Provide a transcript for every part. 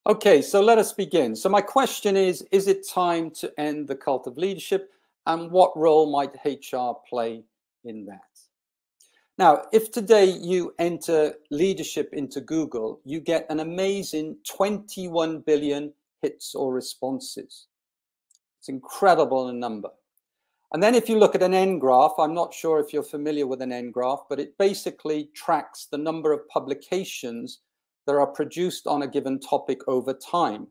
Okay, so let us begin. So my question is it time to end the cult of leadership, and what role might HR play in that? Now, if today you enter leadership into Google, you get an amazing 21 billion hits or responses. It's incredible in number. And then if you look at an N graph, I'm not sure if you're familiar with an N graph, but it basically tracks the number of publications that are produced on a given topic over time.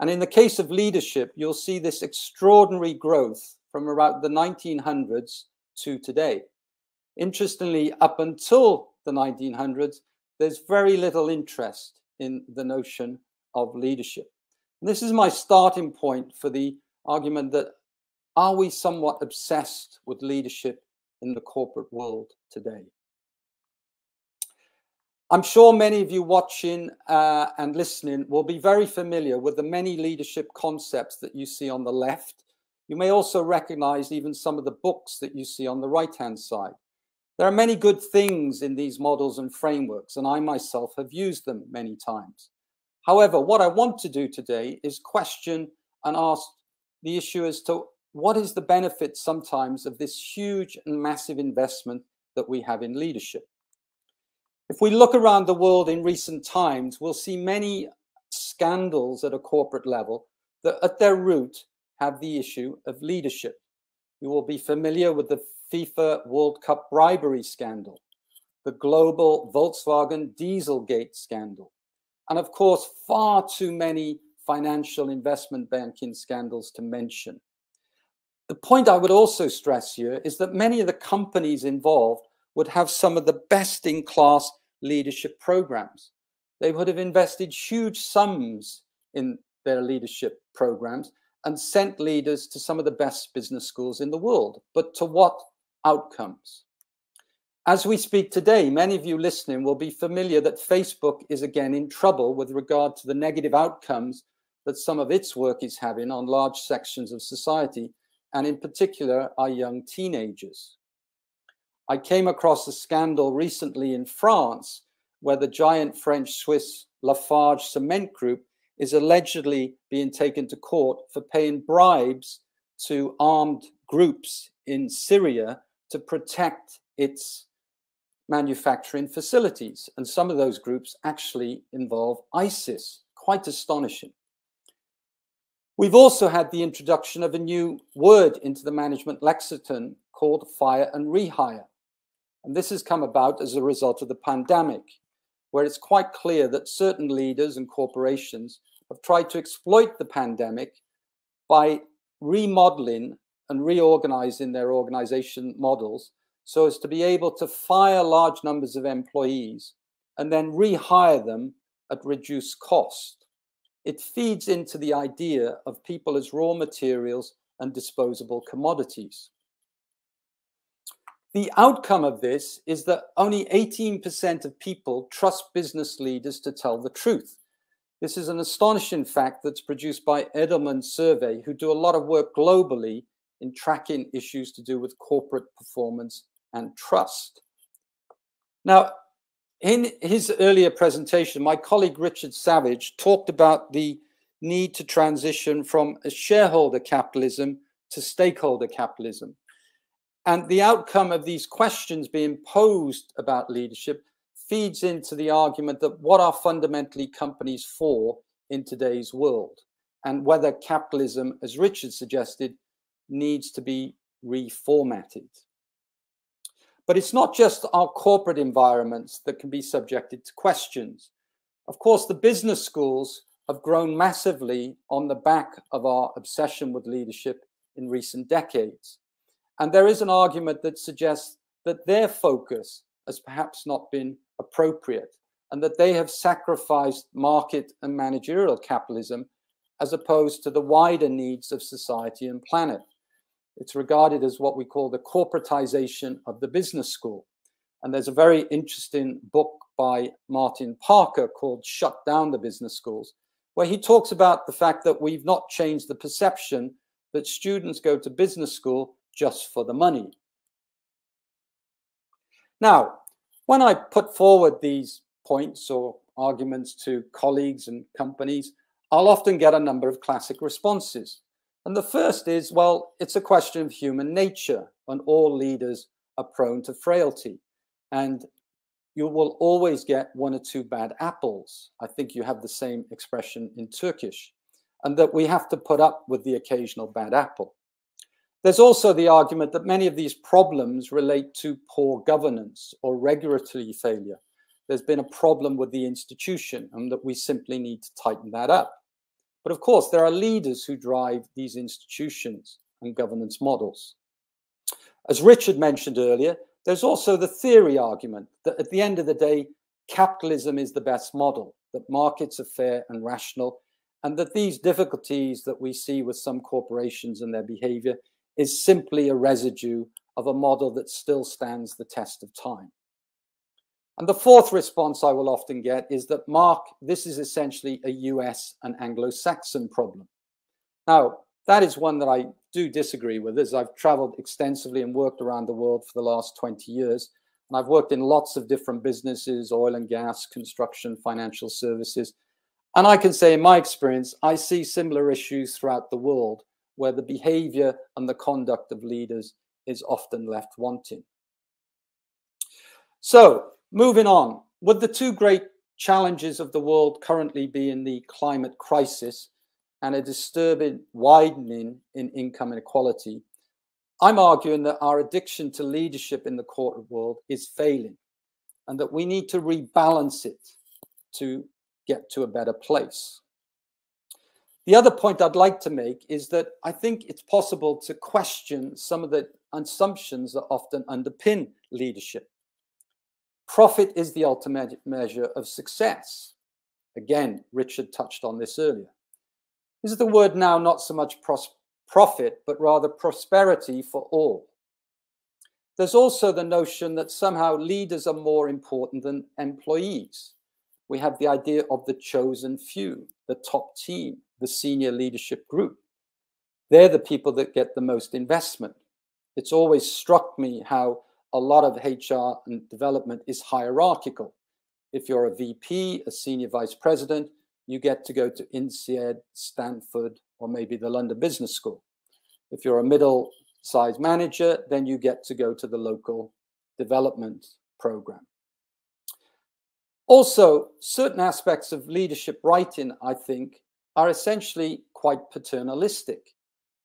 And in the case of leadership, you'll see this extraordinary growth from around the 1900s to today. Interestingly, up until the 1900s, there's very little interest in the notion of leadership. And this is my starting point for the argument that are we somewhat obsessed with leadership in the corporate world today? I'm sure many of you watching and listening will be very familiar with the many leadership concepts that you see on the left. You may also recognize even some of the books that you see on the right-hand side. There are many good things in these models and frameworks, and I myself have used them many times. However, what I want to do today is question and ask the issue as to what is the benefit sometimes of this huge and massive investment that we have in leadership. If we look around the world in recent times, we'll see many scandals at a corporate level that at their root have the issue of leadership. You will be familiar with the FIFA World Cup bribery scandal, the global Volkswagen Dieselgate scandal, and of course, far too many financial investment banking scandals to mention. The point I would also stress here is that many of the companies involved would have some of the best-in-class leadership programs. They would have invested huge sums in their leadership programs and sent leaders to some of the best business schools in the world. But to what outcomes? As we speak today, many of you listening will be familiar that Facebook is again in trouble with regard to the negative outcomes that some of its work is having on large sections of society, and in particular, our young teenagers. I came across a scandal recently in France where the giant French-Swiss Lafarge cement group is allegedly being taken to court for paying bribes to armed groups in Syria to protect its manufacturing facilities. And some of those groups actually involve ISIS. Quite astonishing. We've also had the introduction of a new word into the management lexicon called fire and rehire. And this has come about as a result of the pandemic, where it's quite clear that certain leaders and corporations have tried to exploit the pandemic by remodeling and reorganizing their organization models so as to be able to fire large numbers of employees and then rehire them at reduced cost. It feeds into the idea of people as raw materials and disposable commodities. The outcome of this is that only 18% of people trust business leaders to tell the truth. This is an astonishing fact that's produced by Edelman Survey, who do a lot of work globally in tracking issues to do with corporate performance and trust. Now, in his earlier presentation, my colleague Richard Savage talked about the need to transition from a shareholder capitalism to stakeholder capitalism. And the outcome of these questions being posed about leadership feeds into the argument that what are fundamentally companies for in today's world, and whether capitalism, as Richard suggested, needs to be reformatted. But it's not just our corporate environments that can be subjected to questions. Of course, the business schools have grown massively on the back of our obsession with leadership in recent decades. And there is an argument that suggests that their focus has perhaps not been appropriate and that they have sacrificed market and managerial capitalism as opposed to the wider needs of society and planet. It's regarded as what we call the corporatization of the business school. And there's a very interesting book by Martin Parker called Shut Down the Business Schools, where he talks about the fact that we've not changed the perception that students go to business school just for the money. Now, when I put forward these points or arguments to colleagues and companies, I'll often get a number of classic responses. And the first is, well, it's a question of human nature, and all leaders are prone to frailty. And you will always get one or two bad apples. I think you have the same expression in Turkish, and that we have to put up with the occasional bad apple. There's also the argument that many of these problems relate to poor governance or regulatory failure. There's been a problem with the institution and that we simply need to tighten that up. But of course, there are leaders who drive these institutions and governance models. As Richard mentioned earlier, there's also the theory argument that at the end of the day, capitalism is the best model, that markets are fair and rational, and that these difficulties that we see with some corporations and their behavior is simply a residue of a model that still stands the test of time. And the fourth response I will often get is that, Mark, this is essentially a US and Anglo-Saxon problem. Now, that is one that I do disagree with, as I've traveled extensively and worked around the world for the last 20 years. And I've worked in lots of different businesses, oil and gas, construction, financial services. And I can say in my experience, I see similar issues throughout the world where the behavior and the conduct of leaders is often left wanting. So, moving on, would the two great challenges of the world currently being the climate crisis and a disturbing widening in income inequality, I'm arguing that our addiction to leadership in the corporate world is failing and that we need to rebalance it to get to a better place. The other point I'd like to make is that I think it's possible to question some of the assumptions that often underpin leadership. Profit is the ultimate measure of success. Again, Richard touched on this earlier. This is the word now not so much profit, but rather prosperity for all. There's also the notion that somehow leaders are more important than employees. We have the idea of the chosen few, the top team, the senior leadership group. They're the people that get the most investment. It's always struck me how a lot of HR and development is hierarchical. If you're a VP, a senior vice president, you get to go to INSEAD, Stanford, or maybe the London Business School. If you're a middle-sized manager, then you get to go to the local development program. Also, certain aspects of leadership writing, I think, are essentially quite paternalistic.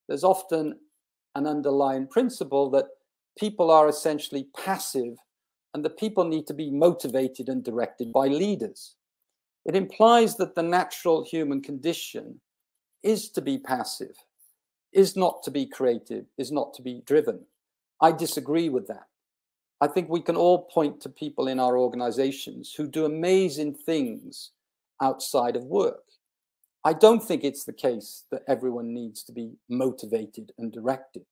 There's often an underlying principle that people are essentially passive and the people need to be motivated and directed by leaders. It implies that the natural human condition is to be passive, is not to be creative, is not to be driven. I disagree with that. I think we can all point to people in our organizations who do amazing things outside of work. I don't think it's the case that everyone needs to be motivated and directed.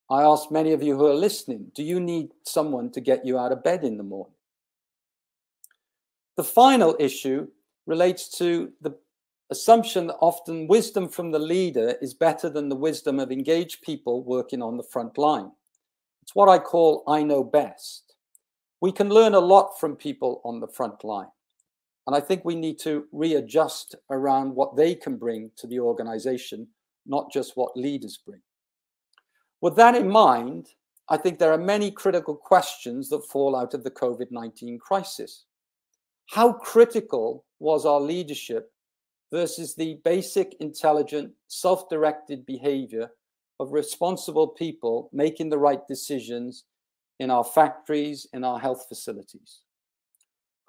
I ask many of you who are listening, do you need someone to get you out of bed in the morning? The final issue relates to the assumption that often wisdom from the leader is better than the wisdom of engaged people working on the front line. It's what I call I know best. We can learn a lot from people on the front line. And I think we need to readjust around what they can bring to the organization, not just what leaders bring. With that in mind, I think there are many critical questions that fall out of the COVID-19 crisis. How critical was our leadership versus the basic, intelligent, self-directed behavior of responsible people making the right decisions in our factories, in our health facilities?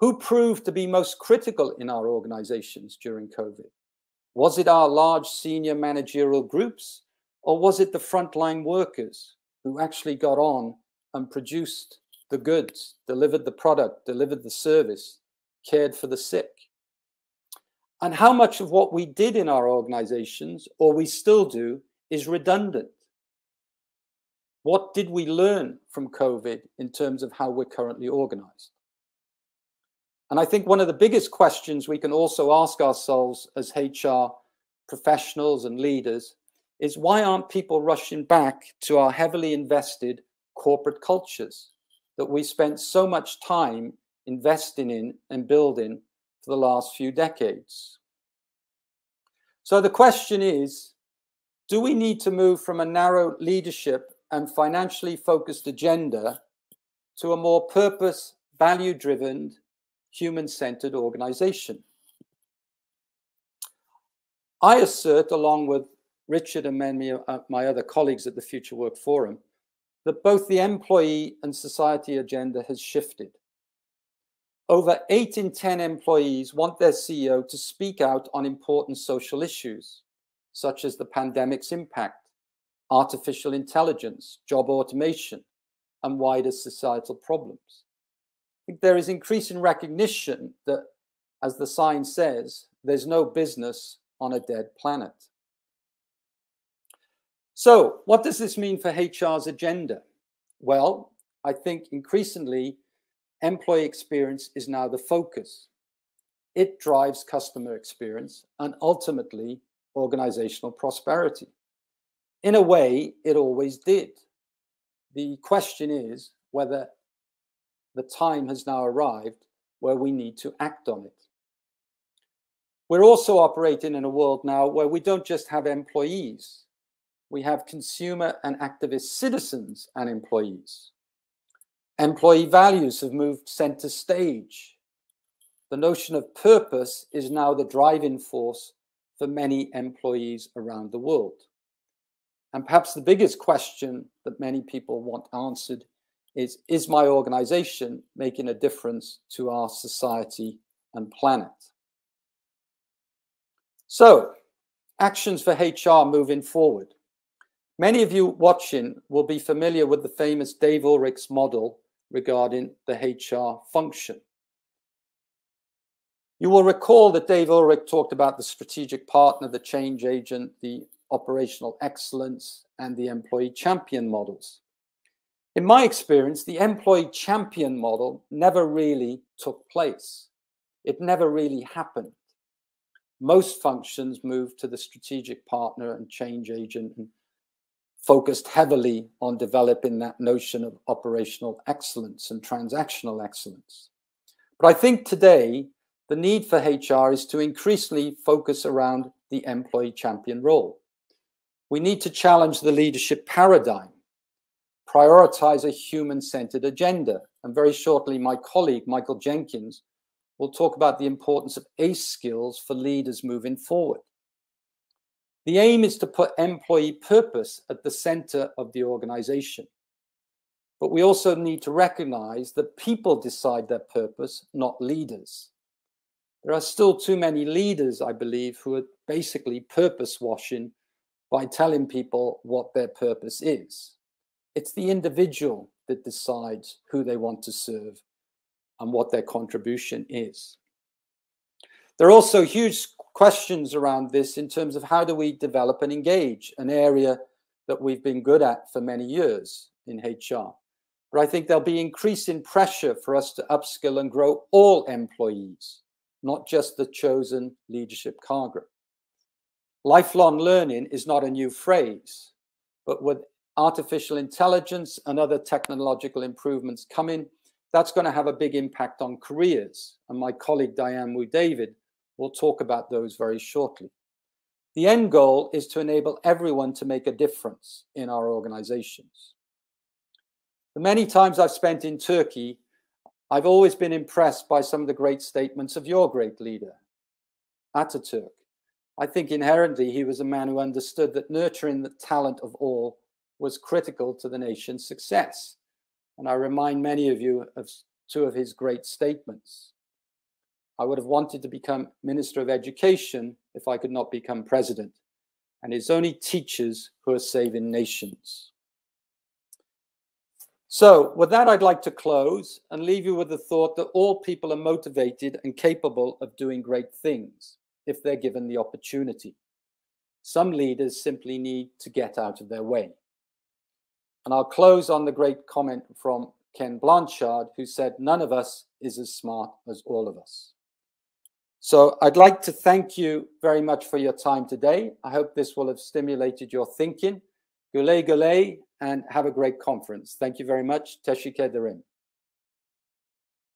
Who proved to be most critical in our organizations during COVID? Was it our large senior managerial groups, or was it the frontline workers who actually got on and produced the goods, delivered the product, delivered the service, cared for the sick? And how much of what we did in our organizations, or we still do, is redundant? What did we learn from COVID in terms of how we're currently organized? And I think one of the biggest questions we can also ask ourselves as HR professionals and leaders is, why aren't people rushing back to our heavily invested corporate cultures that we spent so much time investing in and building for the last few decades? So the question is, do we need to move from a narrow leadership and financially focused agenda to a more purpose, value-driven, human-centered organization? I assert, along with Richard and many of my other colleagues at the Future Work Forum, that both the employee and society agenda has shifted. Over 8 in 10 employees want their CEO to speak out on important social issues, such as the pandemic's impact, artificial intelligence, job automation, and wider societal problems. I think there is increasing recognition that, as the sign says, there's no business on a dead planet. So, what does this mean for HR's agenda? Well, I think increasingly, employee experience is now the focus. It drives customer experience and ultimately organizational prosperity. In a way, it always did. The question is whether the time has now arrived where we need to act on it. We're also operating in a world now where we don't just have employees. We have consumer and activist citizens and employees. Employee values have moved center stage. The notion of purpose is now the driving force for many employees around the world. And perhaps the biggest question that many people want answered is my organization making a difference to our society and planet? So, actions for HR moving forward. Many of you watching will be familiar with the famous Dave Ulrich's model regarding the HR function. You will recall that Dave Ulrich talked about the strategic partner, the change agent, the operational excellence, and the employee champion models. In my experience, the employee champion model never really took place. It never really happened. Most functions moved to the strategic partner and change agent and focused heavily on developing that notion of operational excellence and transactional excellence. But I think today, the need for HR is to increasingly focus around the employee champion role. We need to challenge the leadership paradigm, prioritize a human-centered agenda. And very shortly, my colleague, Michael Jenkins, will talk about the importance of ACE skills for leaders moving forward. The aim is to put employee purpose at the center of the organization. But we also need to recognize that people decide their purpose, not leaders. There are still too many leaders, I believe, who are basically purpose washing by telling people what their purpose is. It's the individual that decides who they want to serve and what their contribution is. There are also huge questions around this in terms of how do we develop and engage, an area that we've been good at for many years in HR. But I think there'll be increasing pressure for us to upskill and grow all employees, not just the chosen leadership cadre. Lifelong learning is not a new phrase, but with artificial intelligence and other technological improvements coming, that's going to have a big impact on careers. And my colleague Diane Wu David will talk about those very shortly. The end goal is to enable everyone to make a difference in our organizations. The many times I've spent in Turkey, I've always been impressed by some of the great statements of your great leader, Atatürk. I think inherently he was a man who understood that nurturing the talent of all was critical to the nation's success. And I remind many of you of two of his great statements. I would have wanted to become Minister of Education if I could not become president. And it's only teachers who are saving nations. So with that, I'd like to close and leave you with the thought that all people are motivated and capable of doing great things if they're given the opportunity. Some leaders simply need to get out of their way. And I'll close on the great comment from Ken Blanchard, who said, "None of us is as smart as all of us." So I'd like to thank you very much for your time today. I hope this will have stimulated your thinking. Gule gule, and have a great conference. Thank you very much. Teşekkür ederim.